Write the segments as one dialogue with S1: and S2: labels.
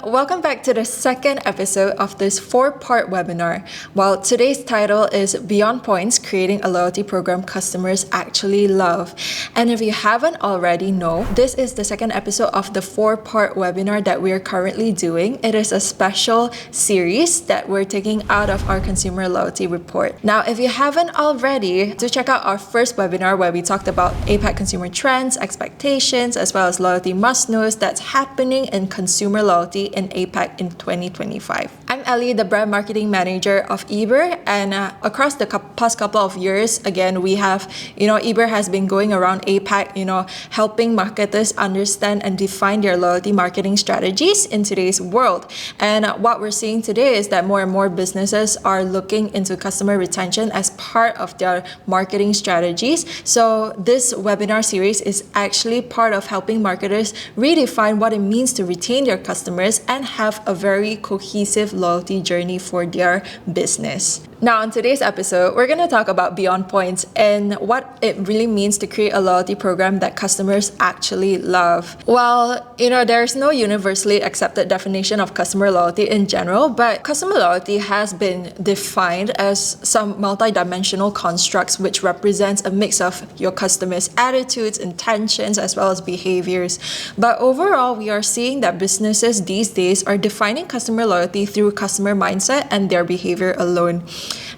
S1: welcome back to the second episode of this 4-part webinar. Well, today's title is Beyond Points, Creating a Loyalty Program Customers Actually Love. And if you haven't already know, this is the second episode of the 4-part webinar that we're currently doing. It is a special series that we're taking out of our Consumer Loyalty Report. Now, if you haven't already, do check out our first webinar where we talked about APAC consumer trends, expectations, as well as loyalty must-knows that's happening in consumer loyalty in APAC in 2025. I'm Ellie, the brand marketing manager of Eber, and across the past couple of years, again, we have, Eber has been going around APAC, helping marketers understand and define their loyalty marketing strategies in today's world. And what we're seeing today is that more and more businesses are looking into customer retention as part of their marketing strategies. So this webinar series is actually part of helping marketers redefine what it means to retain their customers and have a very cohesive loyalty journey for their business. Now, in today's episode, we're going to talk about Beyond Points and what it really means to create a loyalty program that customers actually love. Well, there's no universally accepted definition of customer loyalty in general, but customer loyalty has been defined as some multidimensional constructs which represents a mix of your customers' attitudes, intentions, as well as behaviors. But overall, we are seeing that businesses these days are defining customer loyalty through customer mindset and their behavior alone.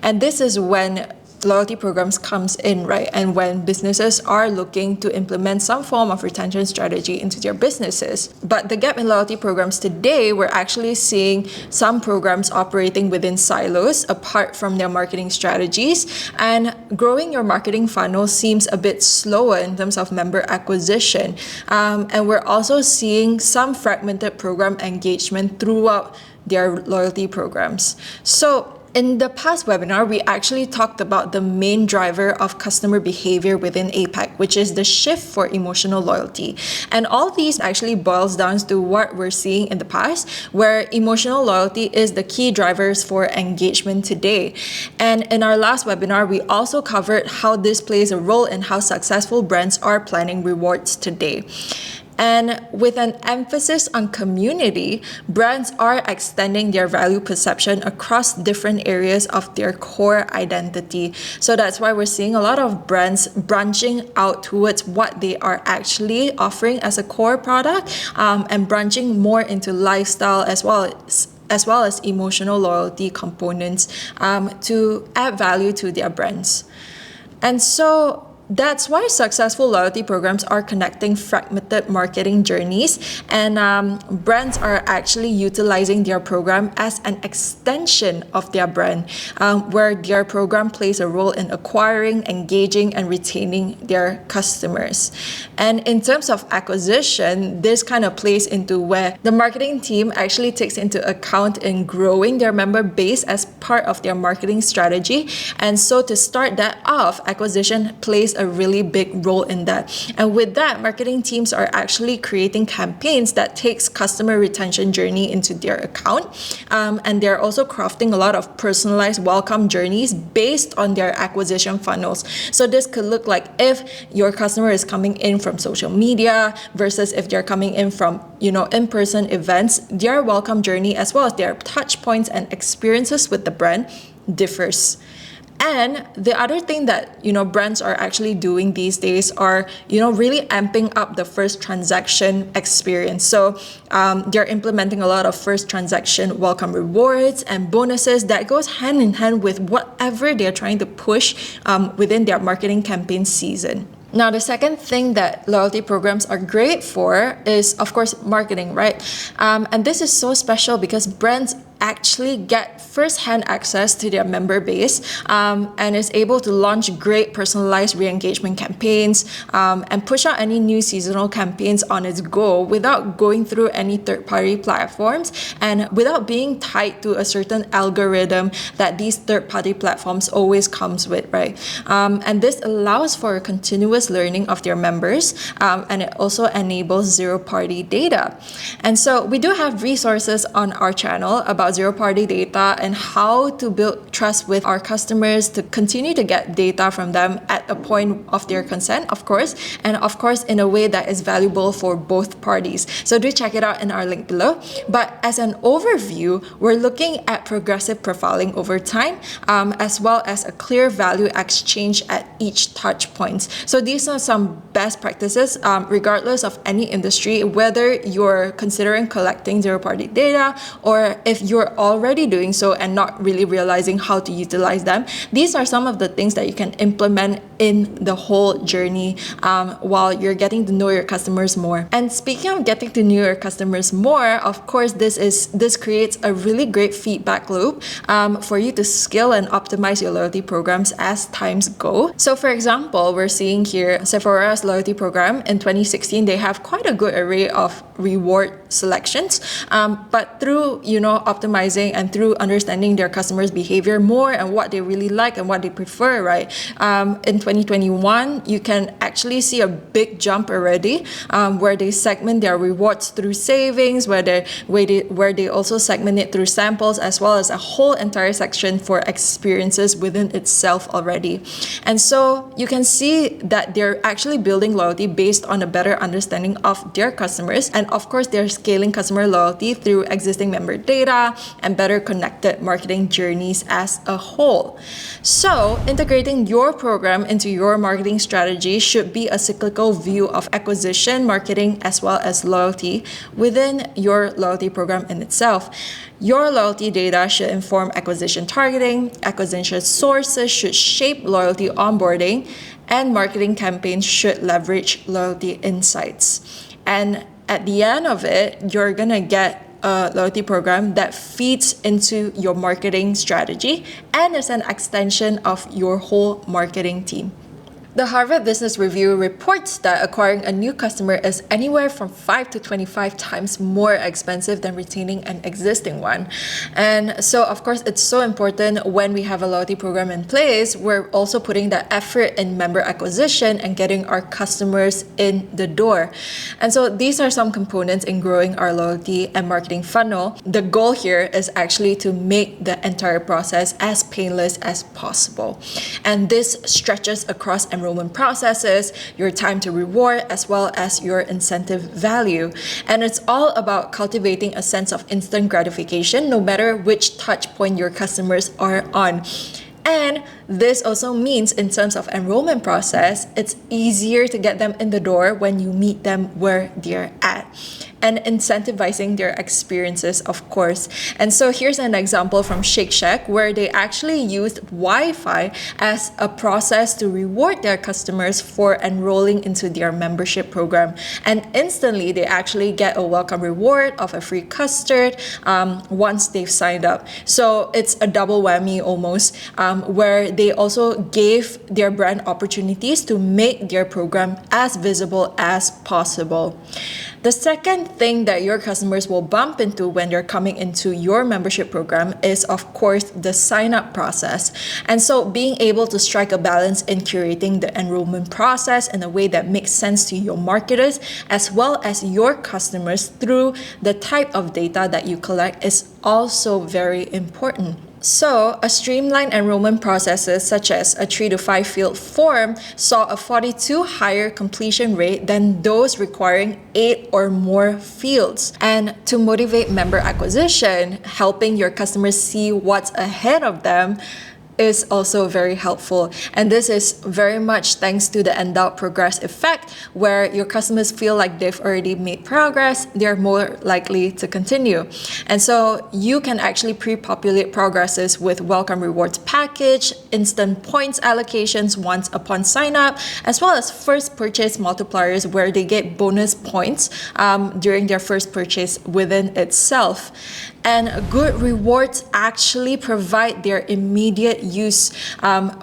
S1: And this is when loyalty programs comes in, right? And when businesses are looking to implement some form of retention strategy into their businesses. But the gap in loyalty programs today, we're actually seeing some programs operating within silos apart from their marketing strategies, and growing your marketing funnel seems a bit slower in terms of member acquisition. And we're also seeing some fragmented program engagement throughout their loyalty programs. So in the past webinar, we actually talked about the main driver of customer behavior within APAC, which is the shift for emotional loyalty. And all these actually boils down to what we're seeing in the past, where emotional loyalty is the key drivers for engagement today. And in our last webinar, we also covered how this plays a role in how successful brands are planning rewards today. And with an emphasis on community, brands are extending their value perception across different areas of their core identity. So that's why we're seeing a lot of brands branching out towards what they are actually offering as a core product, and branching more into lifestyle as well as emotional loyalty components to add value to their brands. And so that's why successful loyalty programs are connecting fragmented marketing journeys, and brands are actually utilizing their program as an extension of their brand, where their program plays a role in acquiring, engaging, and retaining their customers. And in terms of acquisition, this kind of plays into where the marketing team actually takes into account in growing their member base as part of their marketing strategy. And so to start that off, acquisition plays a really big role in that. And with that, marketing teams are actually creating campaigns that takes customer retention journey into their account. And they're also crafting a lot of personalized welcome journeys based on their acquisition funnels. So this could look like if your customer is coming in from social media versus if they're coming in from, in-person events, their welcome journey as well as their touch points and experiences with the brand differs. And the other thing that, brands are actually doing these days are, really amping up the first transaction experience. So they're implementing a lot of first transaction welcome rewards and bonuses that goes hand in hand with whatever they're trying to push within their marketing campaign season. Now, the second thing that loyalty programs are great for is, of course, marketing, right? And this is so special because brands actually get first-hand access to their member base, and is able to launch great personalized re-engagement campaigns, and push out any new seasonal campaigns on its go without going through any third-party platforms and without being tied to a certain algorithm that these third-party platforms always comes with, right? And this allows for a continuous learning of their members, and it also enables zero-party data. And so we do have resources on our channel about about zero-party data and how to build trust with our customers to continue to get data from them at a point of their consent, of course, and of course in a way that is valuable for both parties. So do check it out in our link below. But as an overview, we're looking at progressive profiling over time, as well as a clear value exchange at each touch point. So these are some best practices, regardless of any industry, whether you're considering collecting zero-party data or if you're already doing so and not really realizing how to utilize them. These are some of the things that you can implement in the whole journey while you're getting to know your customers more. And speaking of getting to know your customers more, of course, this creates a really great feedback loop for you to scale and optimize your loyalty programs as times go. So for example, we're seeing here Sephora's loyalty program in 2016, they have quite a good array of reward selections, but through optimizing and through understanding their customers' behavior more and what they really like and what they prefer, right? In 2021, you can actually see a big jump already, where they segment their rewards through savings, where they also segment it through samples, as well as a whole entire section for experiences within itself already. And so you can see that they're actually building loyalty based on a better understanding of their customers, and of course they're scaling customer loyalty through existing member data and better connected marketing journeys as a whole. So integrating your program into your marketing strategy should be a cyclical view of acquisition, marketing, as well as loyalty within your loyalty program in itself. Your loyalty data should inform acquisition targeting, acquisition sources should shape loyalty onboarding, and marketing campaigns should leverage loyalty insights. And at the end of it, you're gonna get a loyalty program that feeds into your marketing strategy and is an extension of your whole marketing team. The Harvard Business Review reports that acquiring a new customer is anywhere from 5 to 25 times more expensive than retaining an existing one. And so, of course, it's so important when we have a loyalty program in place, we're also putting that effort in member acquisition and getting our customers in the door. And so these are some components in growing our loyalty and marketing funnel. The goal here is actually to make the entire process as painless as possible. And this stretches across enrollment processes, your time to reward, as well as your incentive value. And it's all about cultivating a sense of instant gratification no matter which touch point your customers are on. And this also means in terms of enrollment process, it's easier to get them in the door when you meet them where they're at. And incentivizing their experiences, of course. And so here's an example from Shake Shack where they actually used Wi-Fi as a process to reward their customers for enrolling into their membership program. And instantly, they actually get a welcome reward of a free custard once they've signed up. So it's a double whammy almost, where they also gave their brand opportunities to make their program as visible as possible. The second thing that your customers will bump into when they're coming into your membership program is, of course, the sign-up process. And so being able to strike a balance in curating the enrollment process in a way that makes sense to your marketers as well as your customers through the type of data that you collect is also very important. So, a streamlined enrollment processes such as a 3 to 5 field form saw a 42 higher completion rate than those requiring 8 or more fields. And to motivate member acquisition, helping your customers see what's ahead of them is also very helpful. And this is very much thanks to the endowed progress effect, where your customers feel like they've already made progress, they're more likely to continue. And so you can actually pre-populate progresses with welcome rewards package, instant points allocations once upon sign up, as well as first purchase multipliers where they get bonus points during their first purchase within itself. And good rewards actually provide their immediate use.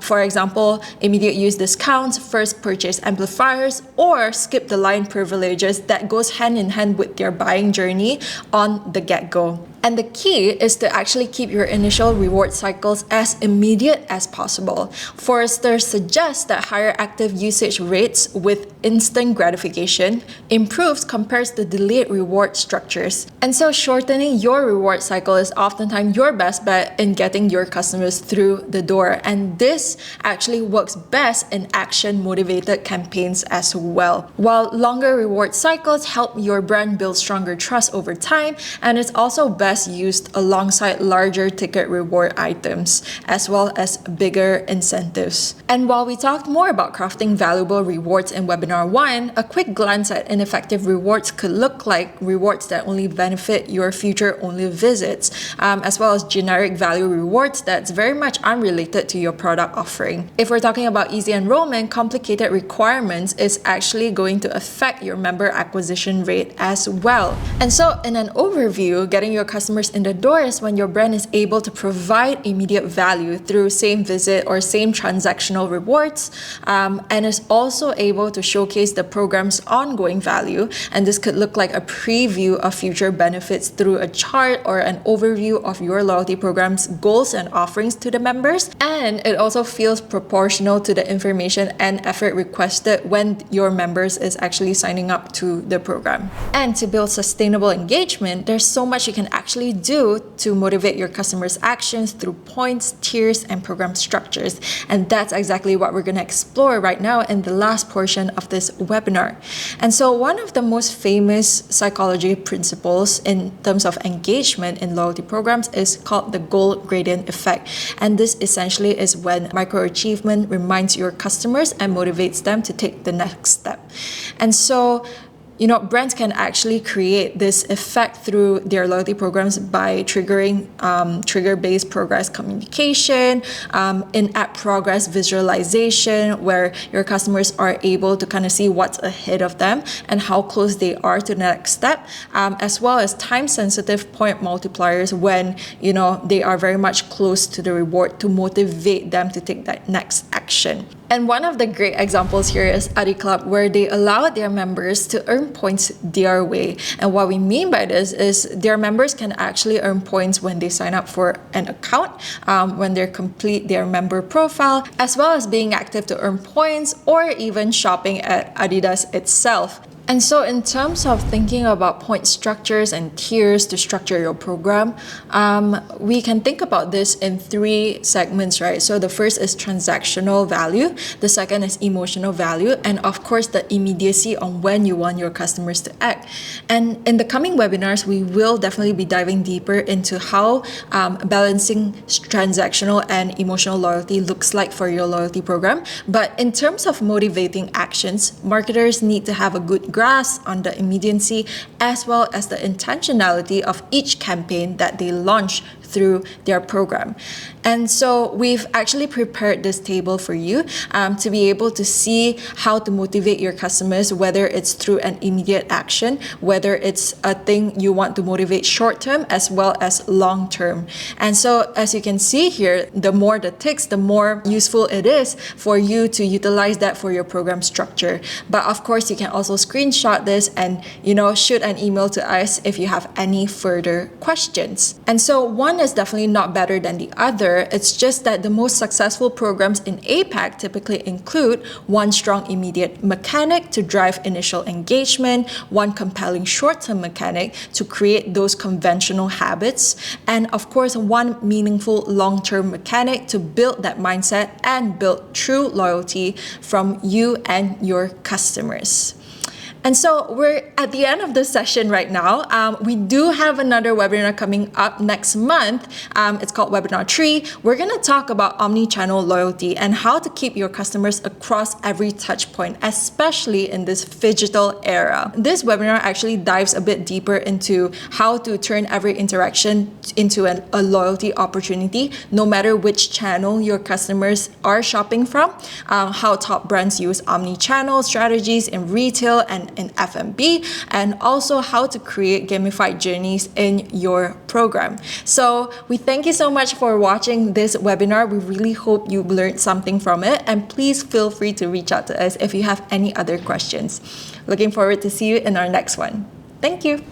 S1: For example, immediate use discounts, first purchase amplifiers, or skip the line privileges that goes hand in hand with their buying journey on the get-go. And the key is to actually keep your initial reward cycles as immediate as possible. Forrester suggests that higher active usage rates with instant gratification improves compared to delayed reward structures. And so shortening your reward cycle is oftentimes your best bet in getting your customers through the door. And this actually works best in action-motivated campaigns as well. While longer reward cycles help your brand build stronger trust over time, and it's also best used alongside larger ticket reward items, as well as bigger incentives. And while we talked more about crafting valuable rewards in Webinar 1, a quick glance at ineffective rewards could look like rewards that only benefit your future-only visits, as well as generic value rewards that's very much unrelated to your product offering. If we're talking about easy enrollment, complicated requirements is actually going to affect your member acquisition rate as well. And so in an overview, getting your customers in the door is when your brand is able to provide immediate value through same visit or same transactional rewards, and is also able to showcase the program's ongoing value. And this could look like a preview of future benefits through a chart or an overview of your loyalty program's goals and offerings to the members. And it also feels proportional to the information and effort requested when your members is actually signing up to the program. And to build sustainable engagement, there's so much you can actually do to motivate your customers' actions through points, tiers, and program structures. And that's exactly what we're going to explore right now in the last portion of this webinar. And so one of the most famous psychology principles in terms of engagement in loyalty programs is called the goal gradient effect. And this essentially is when microachievement reminds your customers and motivates them to take the next step. And so brands can actually create this effect through their loyalty programs by triggering trigger-based progress communication, in-app progress visualization, where your customers are able to kind of see what's ahead of them and how close they are to the next step, as well as time-sensitive point multipliers when they are very much close to the reward to motivate them to take that next action. And one of the great examples here is Adi Club, where they allow their members to earn points their way. And what we mean by this is their members can actually earn points when they sign up for an account, when they complete their member profile, as well as being active to earn points or even shopping at Adidas itself. And so in terms of thinking about point structures and tiers to structure your program, we can think about this in three segments, right? So the first is transactional value, the second is emotional value, and of course the immediacy on when you want your customers to act. And in the coming webinars, we will definitely be diving deeper into how balancing transactional and emotional loyalty looks like for your loyalty program. But in terms of motivating actions, marketers need to have a good grasp on the immediacy as well as the intentionality of each campaign that they launch through their program. And so we've actually prepared this table for you to be able to see how to motivate your customers, whether it's through an immediate action, whether it's a thing you want to motivate short-term as well as long-term. And so as you can see here, the more the ticks, the more useful it is for you to utilize that for your program structure. But of course, you can also screenshot this and shoot an email to us if you have any further questions. And so one is definitely not better than the other. It's just that the most successful programs in APAC typically include one strong immediate mechanic to drive initial engagement, one compelling short-term mechanic to create those conventional habits, and of course, one meaningful long-term mechanic to build that mindset and build true loyalty from you and your customers. And so we're at the end of the session right now. We do have another webinar coming up next month. It's called Webinar 3. We're going to talk about omni-channel loyalty and how to keep your customers across every touch point, especially in this phygital era. This webinar actually dives a bit deeper into how to turn every interaction into a loyalty opportunity, no matter which channel your customers are shopping from, how top brands use omni-channel strategies in retail and in F&B, and also how to create gamified journeys in your program. So we thank you so much for watching this webinar. We really hope you learned something from it, and please feel free to reach out to us if you have any other questions. Looking forward to see you in our next one. Thank you.